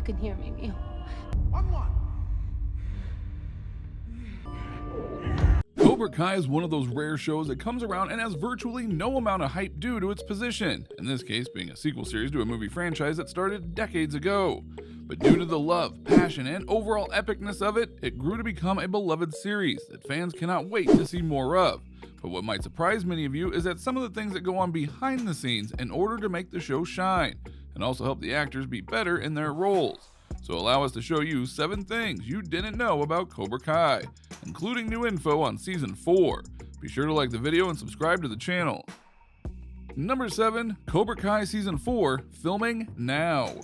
can hear me, Mio. 1-1. Cobra Kai is one of those rare shows that comes around and has virtually no amount of hype due to its position, in this case being a sequel series to a movie franchise that started decades ago. But due to the love, passion, and overall epicness of it, it grew to become a beloved series that fans cannot wait to see more of. But what might surprise many of you is that some of the things that go on behind the scenes in order to make the show shine, and also help the actors be better in their roles. So allow us to show you 7 things you didn't know about Cobra Kai, including new info on Season 4. Be sure to like the video and subscribe to the channel. Number 7. Cobra Kai Season 4, filming now.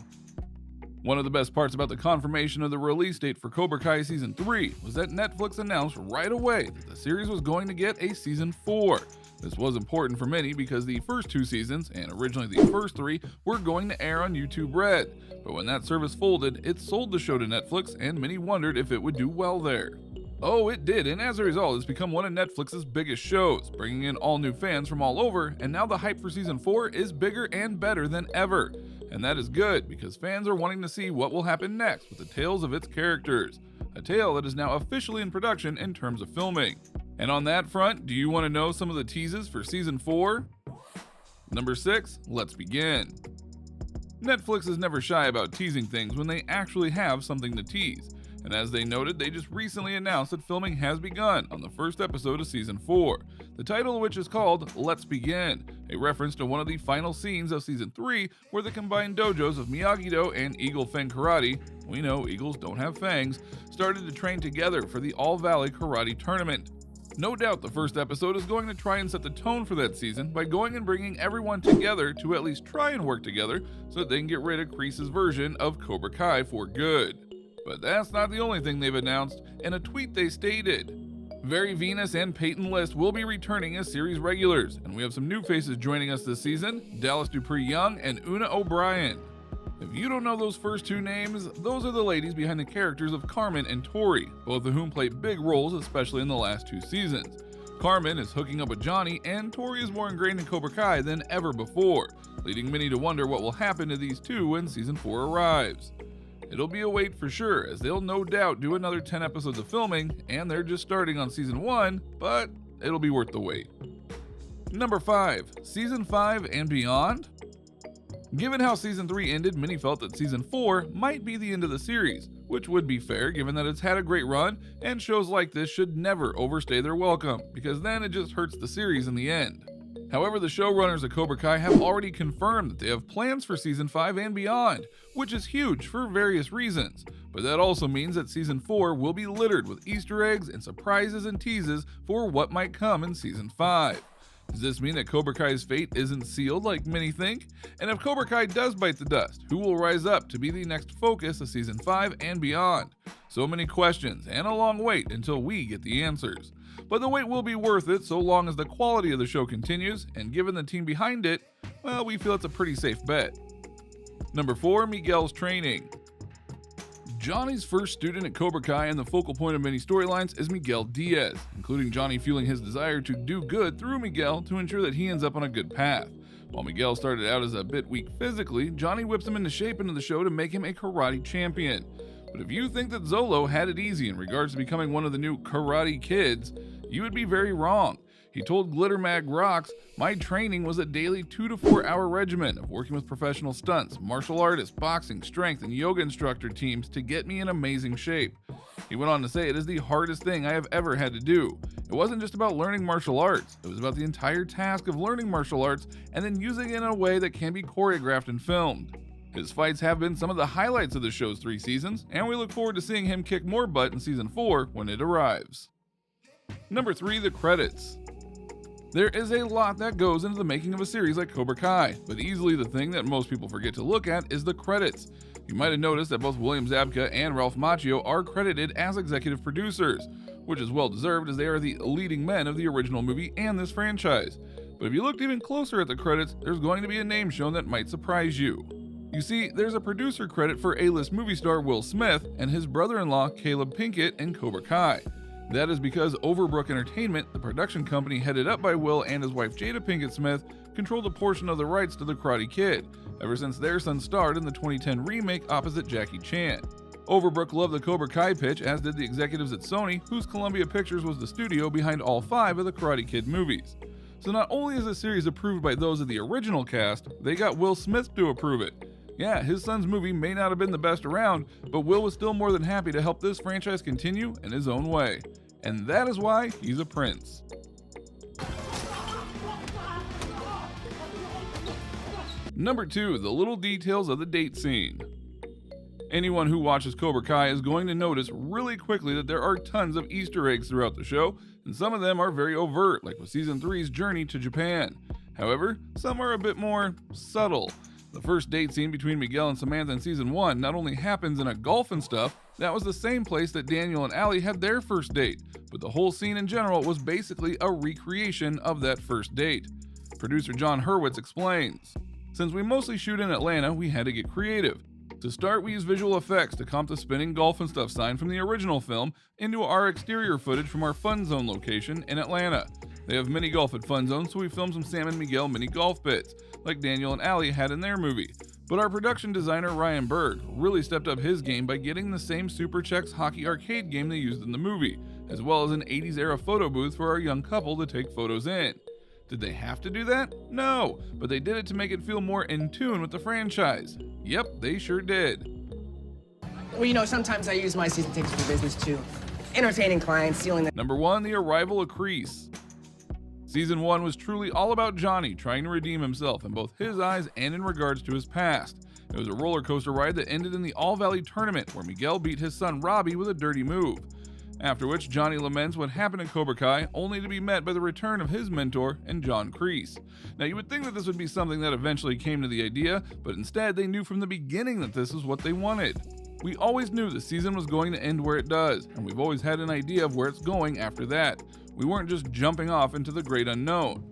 One of the best parts about the confirmation of the release date for Cobra Kai Season 3 was that Netflix announced right away that the series was going to get a Season 4. This was important for many because the first 2 seasons, and originally the first 3, were going to air on YouTube Red. But when that service folded, it sold the show to Netflix, and many wondered if it would do well there. Oh, it did, and as a result, it's become one of Netflix's biggest shows, bringing in all new fans from all over, and now the hype for Season 4 is bigger and better than ever. And that is good, because fans are wanting to see what will happen next with the tales of its characters. A tale that is now officially in production in terms of filming. And on that front, do you want to know some of the teases for Season 4? Number 6, let's begin. Netflix is never shy about teasing things when they actually have something to tease. And as they noted, they just recently announced that filming has begun on the first episode of Season 4, the title of which is called Let's Begin, a reference to one of the final scenes of Season 3 where the combined dojos of Miyagi-Do and Eagle Fang Karate, we know eagles don't have fangs, started to train together for the All Valley Karate Tournament. No doubt the first episode is going to try and set the tone for that season by going and bringing everyone together to at least try and work together so that they can get rid of Kreese's version of Cobra Kai for good. But that's not the only thing they've announced. In a tweet they stated, Very Venus and Peyton List will be returning as series regulars, and we have some new faces joining us this season, Dallas Dupree Young and Una O'Brien. If you don't know those first 2 names, those are the ladies behind the characters of Carmen and Tori, both of whom play big roles, especially in the last 2 seasons. Carmen is hooking up with Johnny, and Tori is more ingrained in Cobra Kai than ever before, leading many to wonder what will happen to these 2 when Season 4 arrives. It'll be a wait for sure, as they'll no doubt do another 10 episodes of filming, and they're just starting on Season 1, but it'll be worth the wait. Number 5, Season 5 and beyond? Given how Season 3 ended, many felt that Season 4 might be the end of the series, which would be fair given that it's had a great run, and shows like this should never overstay their welcome, because then it just hurts the series in the end. However, the showrunners of Cobra Kai have already confirmed that they have plans for Season 5 and beyond, which is huge for various reasons. But that also means that Season 4 will be littered with Easter eggs and surprises and teases for what might come in Season 5. Does this mean that Cobra Kai's fate isn't sealed like many think? And if Cobra Kai does bite the dust, who will rise up to be the next focus of Season 5 and beyond? So many questions and a long wait until we get the answers. But the wait will be worth it so long as the quality of the show continues, and given the team behind it, well, we feel it's a pretty safe bet. Number 4, Miguel's training. Johnny's first student at Cobra Kai and the focal point of many storylines is Miguel Diaz, including Johnny fueling his desire to do good through Miguel to ensure that he ends up on a good path. While Miguel started out as a bit weak physically, Johnny whips him into shape into the show to make him a karate champion. But if you think that Zolo had it easy in regards to becoming one of the new Karate Kids, you would be very wrong. He told Glitter Mag Rocks, "My training was a daily 2 to 4 hour regimen of working with professional stunts, martial artists, boxing, strength, and yoga instructor teams to get me in amazing shape." He went on to say, "It is the hardest thing I have ever had to do. It wasn't just about learning martial arts. It was about the entire task of learning martial arts and then using it in a way that can be choreographed and filmed." His fights have been some of the highlights of the show's 3 seasons, and we look forward to seeing him kick more butt in Season 4 when it arrives. Number 3, the credits. There is a lot that goes into the making of a series like Cobra Kai, but easily the thing that most people forget to look at is the credits. You might have noticed that both William Zabka and Ralph Macchio are credited as executive producers, which is well deserved as they are the leading men of the original movie and this franchise. But if you looked even closer at the credits, there's going to be a name shown that might surprise you. You see, there's a producer credit for A-list movie star Will Smith and his brother-in-law Caleb Pinkett in Cobra Kai. That is because Overbrook Entertainment, the production company headed up by Will and his wife Jada Pinkett Smith, controlled a portion of the rights to The Karate Kid, ever since their son starred in the 2010 remake opposite Jackie Chan. Overbrook loved the Cobra Kai pitch, as did the executives at Sony, whose Columbia Pictures was the studio behind all 5 of the Karate Kid movies. So not only is the series approved by those of the original cast, they got Will Smith to approve it. Yeah, his son's movie may not have been the best around, but Will was still more than happy to help this franchise continue in his own way. And that is why he's a prince. Number 2, the little details of the date scene. Anyone who watches Cobra Kai is going to notice really quickly that there are tons of Easter eggs throughout the show, and some of them are very overt, like with Season 3's journey to Japan. However, some are a bit more subtle. The first date scene between Miguel and Samantha in Season 1 not only happens in a golf and stuff, that was the same place that Daniel and Allie had their first date, but the whole scene in general was basically a recreation of that first date. Producer John Hurwitz explains, "Since we mostly shoot in Atlanta, we had to get creative. To start, we used visual effects to comp the spinning golf and stuff sign from the original film into our exterior footage from our Fun Zone location in Atlanta. They have mini golf at Fun Zone, so we filmed some Sam and Miguel mini golf bits, like Daniel and Allie had in their movie. But our production designer Ryan Berg really stepped up his game by getting the same Super Chex hockey arcade game they used in the movie, as well as an 80s era photo booth for our young couple to take photos in. Did they have to do that? No, but they did it to make it feel more in tune with the franchise. Yep, they sure did." Well, sometimes I use my season tickets for business too. Entertaining clients, stealing the... Number 1, the arrival of Kreese. Season 1 was truly all about Johnny trying to redeem himself in both his eyes and in regards to his past. It was a roller coaster ride that ended in the All Valley tournament, where Miguel beat his son Robbie with a dirty move. After which, Johnny laments what happened in Cobra Kai, only to be met by the return of his mentor and John Kreese. Now, you would think that this would be something that eventually came to the idea, but instead they knew from the beginning that this was what they wanted. We always knew the season was going to end where it does, and we've always had an idea of where it's going after that. We weren't just jumping off into the great unknown.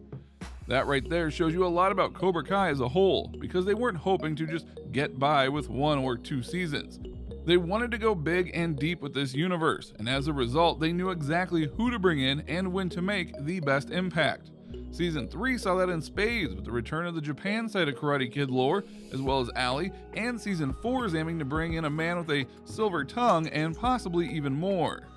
That right there shows you a lot about Cobra Kai as a whole, because they weren't hoping to just get by with 1 or 2 seasons. They wanted to go big and deep with this universe, and as a result, they knew exactly who to bring in and when to make the best impact. Season 3 saw that in spades with the return of the Japan side of Karate Kid lore, as well as Allie, and Season 4 is aiming to bring in a man with a silver tongue and possibly even more.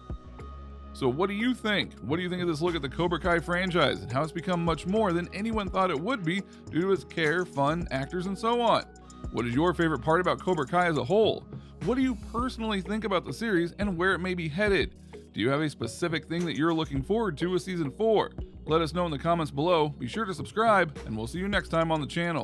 So what do you think? What do you think of this look at the Cobra Kai franchise and how it's become much more than anyone thought it would be due to its care, fun, actors, and so on? What is your favorite part about Cobra Kai as a whole? What do you personally think about the series and where it may be headed? Do you have a specific thing that you're looking forward to with Season 4? Let us know in the comments below. Be sure to subscribe, and we'll see you next time on the channel.